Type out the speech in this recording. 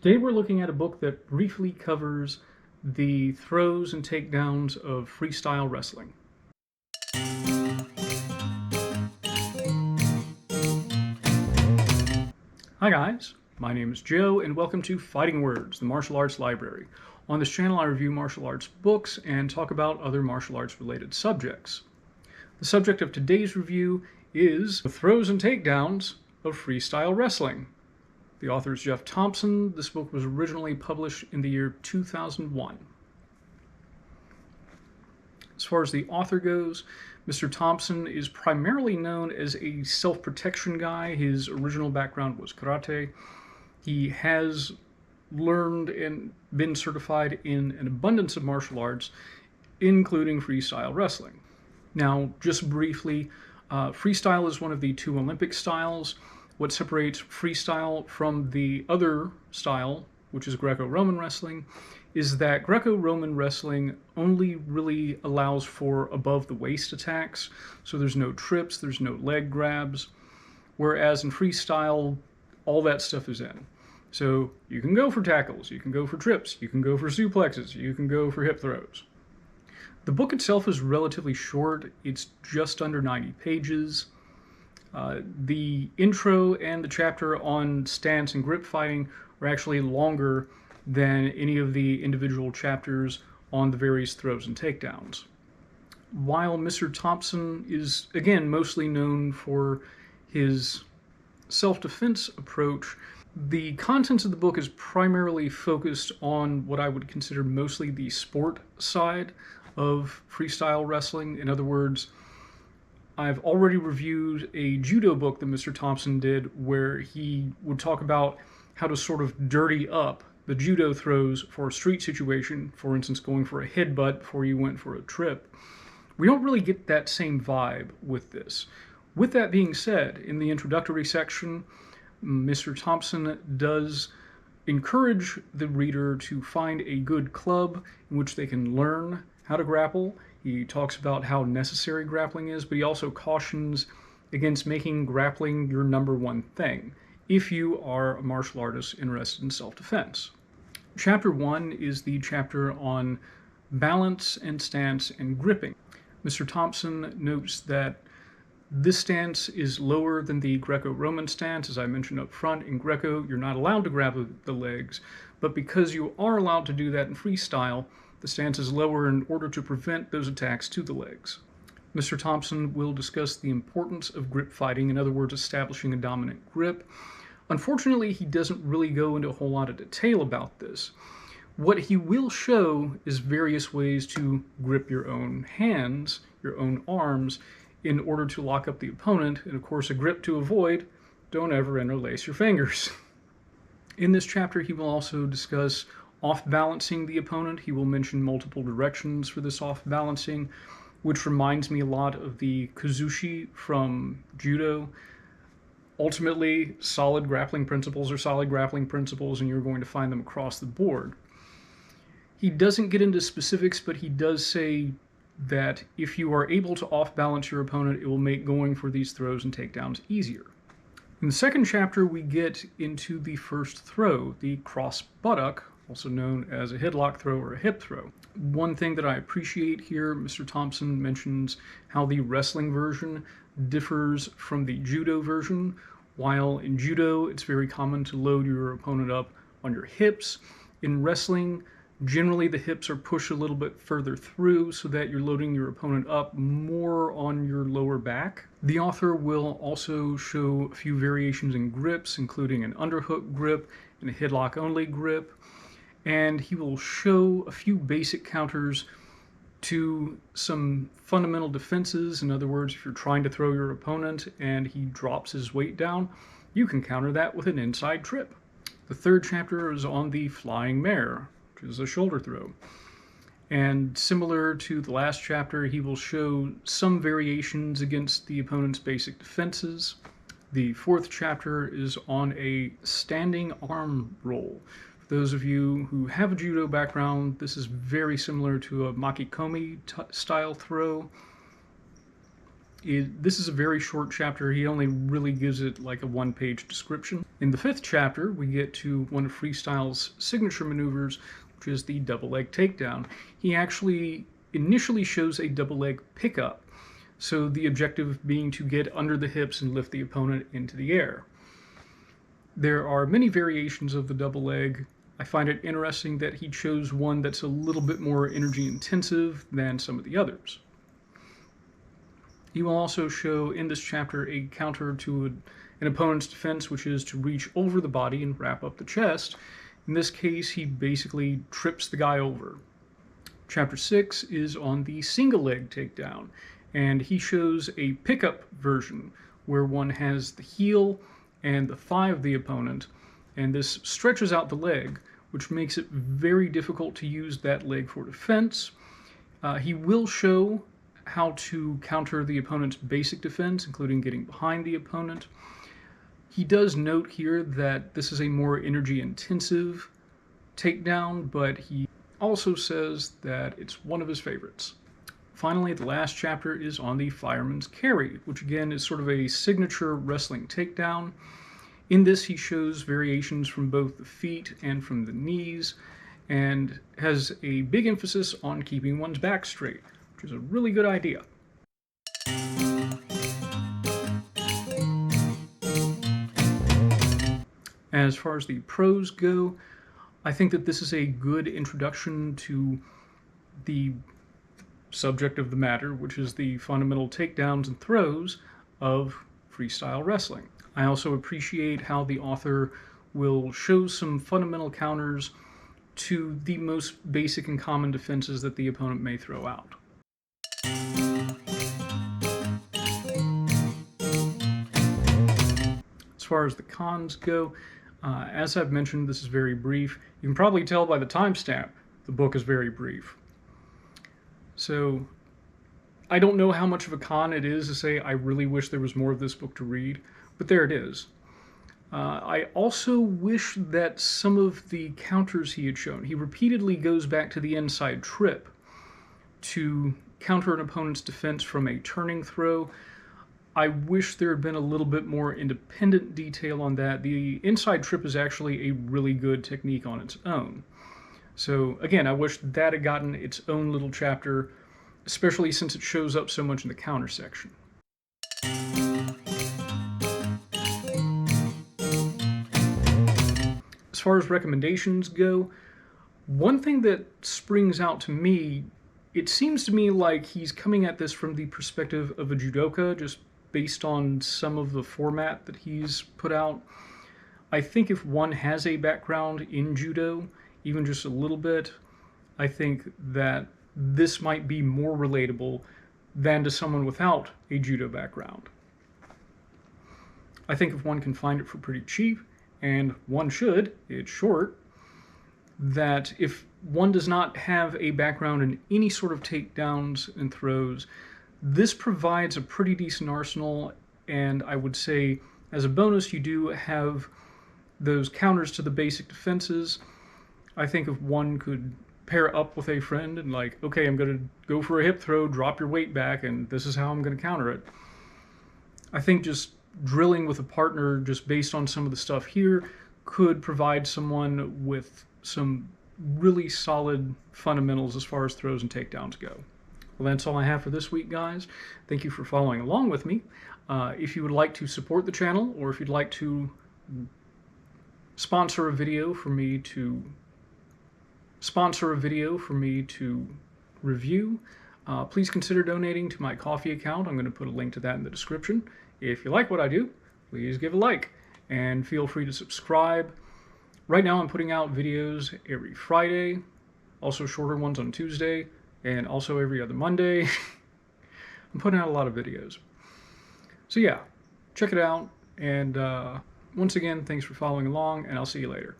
Today we're looking at a book that briefly covers the throws and takedowns of freestyle wrestling. Hi guys, my name is Joe and welcome to Fighting Words, the martial arts library. On this channel I review martial arts books and talk about other martial arts related subjects. The subject of today's review is the throws and takedowns of freestyle wrestling. The author is Geoff Thompson. This book was originally published in the year 2001. As far as the author goes, Mr. Thompson is primarily known as a self-protection guy. His original background was karate. He has learned and been certified in an abundance of martial arts, including freestyle wrestling. Now, just briefly, freestyle is one of the two Olympic styles. What separates freestyle from the other style, which is Greco-Roman wrestling, is that Greco-Roman wrestling only really allows for above-the-waist attacks, so there's no trips, there's no leg grabs, whereas in freestyle, all that stuff is in. So you can go for tackles, you can go for trips, you can go for suplexes, you can go for hip throws. The book itself is relatively short. It's just under 90 pages. The intro and the chapter on stance and grip fighting are actually longer than any of the individual chapters on the various throws and takedowns. While Mr. Thompson is, again, mostly known for his self-defense approach, the contents of the book is primarily focused on what I would consider mostly the sport side of freestyle wrestling. In other words, I've already reviewed a judo book that Mr. Thompson did where he would talk about how to sort of dirty up the judo throws for a street situation, for instance, going for a headbutt before you went for a trip. We don't really get that same vibe with this. With that being said, in the introductory section, Mr. Thompson does encourage the reader to find a good club in which they can learn how to grapple. He talks about how necessary grappling is, but he also cautions against making grappling your number one thing if you are a martial artist interested in self-defense. Chapter 1 is the chapter on balance and stance and gripping. Mr. Thompson notes that this stance is lower than the Greco-Roman stance. As I mentioned up front, in Greco, you're not allowed to grab the legs, but because you are allowed to do that in freestyle, the stance is lower in order to prevent those attacks to the legs. Mr. Thompson will discuss the importance of grip fighting, in other words, establishing a dominant grip. Unfortunately, he doesn't really go into a whole lot of detail about this. What he will show is various ways to grip your own hands, your own arms, in order to lock up the opponent, and of course a grip to avoid: don't ever interlace your fingers. In this chapter, he will also discuss off-balancing the opponent. He will mention multiple directions for this off-balancing, which reminds me a lot of the kuzushi from judo. Ultimately, solid grappling principles are solid grappling principles, and you're going to find them across the board. He doesn't get into specifics, but he does say that if you are able to off-balance your opponent, it will make going for these throws and takedowns easier. In the second chapter, we get into the first throw, the cross buttock, also known as a headlock throw or a hip throw. One thing that I appreciate here, Mr. Thompson mentions how the wrestling version differs from the judo version. While in judo, it's very common to load your opponent up on your hips. In wrestling, generally the hips are pushed a little bit further through so that you're loading your opponent up more on your lower back. The author will also show a few variations in grips, including an underhook grip and a headlock only grip. And he will show a few basic counters to some fundamental defenses. In other words, if you're trying to throw your opponent and he drops his weight down, you can counter that with an inside trip. The third chapter is on the flying mare, which is a shoulder throw. And similar to the last chapter, he will show some variations against the opponent's basic defenses. The fourth chapter is on a standing arm roll. For those of you who have a judo background, this is very similar to a makikomi style throw. This is a very short chapter. He only really gives it like a one-page description. In the 5th chapter, we get to one of Freestyle's signature maneuvers, which is the double leg takedown. He actually initially shows a double leg pickup, so the objective being to get under the hips and lift the opponent into the air. There are many variations of the double leg. I find it interesting that he chose one that's a little bit more energy intensive than some of the others. He will also show in this chapter a counter to an opponent's defense, which is to reach over the body and wrap up the chest. In this case, he basically trips the guy over. Chapter 6 is on the single leg takedown, and he shows a pickup version where one has the heel and the thigh of the opponent, and this stretches out the leg, which makes it very difficult to use that leg for defense. He will show how to counter the opponent's basic defense, including getting behind the opponent. He does note here that this is a more energy intensive takedown, but he also says that it's one of his favorites. Finally, the last chapter is on the fireman's carry, which again is sort of a signature wrestling takedown. In this, he shows variations from both the feet and from the knees, and has a big emphasis on keeping one's back straight, which is a really good idea. As far as the pros go, I think that this is a good introduction to the subject of the matter, which is the fundamental takedowns and throws of freestyle wrestling. I also appreciate how the author will show some fundamental counters to the most basic and common defenses that the opponent may throw out. As far as the cons go, as I've mentioned, this is very brief. You can probably tell by the timestamp, the book is very brief. So I don't know how much of a con it is to say I really wish there was more of this book to read, but there it is. I also wish that some of the counters he had shown, he repeatedly goes back to the inside trip to counter an opponent's defense from a turning throw. I wish there had been a little bit more independent detail on that. The inside trip is actually a really good technique on its own. So again, I wish that had gotten its own little chapter, especially since it shows up so much in the counter section. As far as recommendations go, one thing that springs out to me, it seems to me like he's coming at this from the perspective of a judoka, just based on some of the format that he's put out. I think if one has a background in judo, even just a little bit, I think that this might be more relatable than to someone without a judo background. I think if one can find it for pretty cheap, and one should, it's short, that if one does not have a background in any sort of takedowns and throws, this provides a pretty decent arsenal, and I would say as a bonus you do have those counters to the basic defenses. I think if one could pair up with a friend and like, okay, I'm going to go for a hip throw, drop your weight back, and this is how I'm going to counter it. I think just drilling with a partner just based on some of the stuff here could provide someone with some really solid fundamentals as far as throws and takedowns go. Well, that's all I have for this week, guys. Thank you for following along with me. If you would like to support the channel, or if you'd like to sponsor a video for me to review, please consider donating to my Ko-fi account. I'm going to put a link to that in the description. If you like what I do, please give a like, and feel free to subscribe. Right now I'm putting out videos every Friday, also shorter ones on Tuesday, and also every other Monday. I'm putting out a lot of videos. So yeah, check it out, and once again, thanks for following along, and I'll see you later.